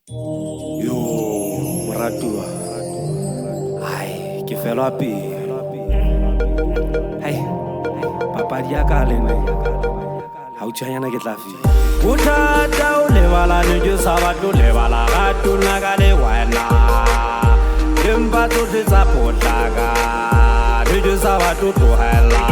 Yo, moratuwa. Hai, ke felwa pele. Hai, papadi ya ka le nna. Ha o tshwanyana ke tla fela. O thata o lebala dijo sa batho lebala ga tona ka le wena. Empa tsohle tsa potlaka, dijo sa batho tlohela.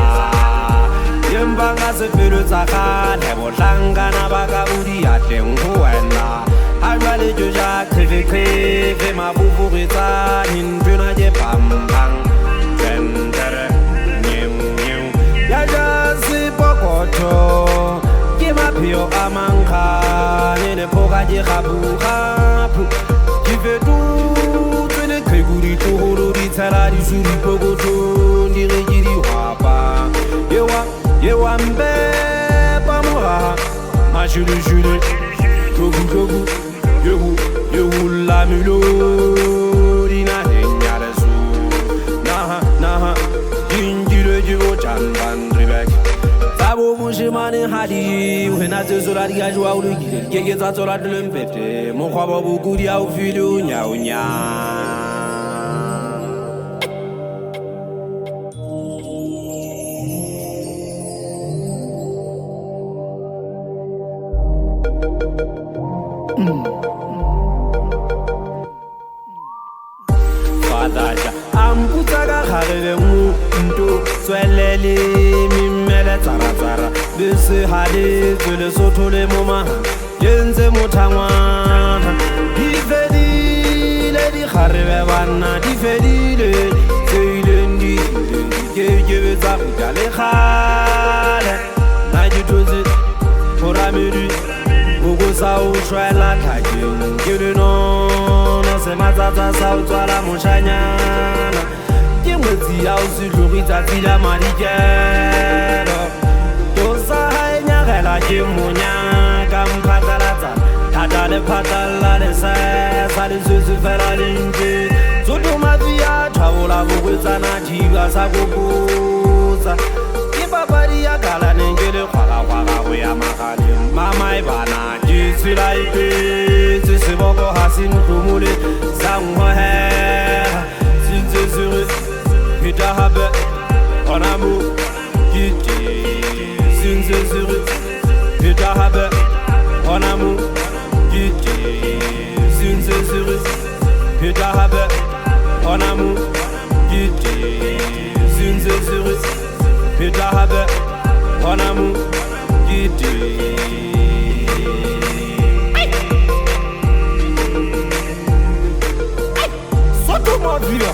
Empa nga se pelo tsa kgale bohlankana ba ka bodia teng ho wena. Ha jwale jo ja qheqheqhe mabubu re tsa nthwena je pambang. Tentere nyeu nyeu ya ja sepokotho ke mapheo a mankga le phoka je kgapu ke fetotse leqheku ditloholo di tshela disuri pokothong di re ke dihwapa yewa mpepa moraga mashuleshule tloku yehu la melodi naheng ya leso naha dinkilwe ke bo Jan van Riebeeck tsa bo moshemane ha di wena tse sola di ka jowa o lokile di keke tsa tsola dilempete mokgwa ba bokudi ha o file o nyaunya. Fadaja amputsa ka gare mo nto tswelele mimele tsara bese hale tswele sotho le mo maha yentse mothangwana di fedile di kgarebe banna di fedile tseileng di kekebe tsa buta le kgale na ditotse horamedi boko sa o shwela tlhakeng ke lenono sematsatsa sa o tswala moshanyana ke ngwetsi ya o setlogi tsatsi la madikelo to sa haenyagela ke monyaka mphatlalatsa thata le phatlalla le sesa le sese fela lenke tsotomatsi ya thwabola bokwetsana thiba sa kopotsa ke papadi ya kalaneng ke le kgwagakgwaga go ya magaleng mamae bana ke tsela ipetse seboko ga se ntlomole sa nkgohega sentse sere pheta gape gona mo ke te sentse sere pheta gape gona mo ke te sentse sere pheta gape gona mo ke te sentse sere pheta gape gona mo ke te. Soto ma vie.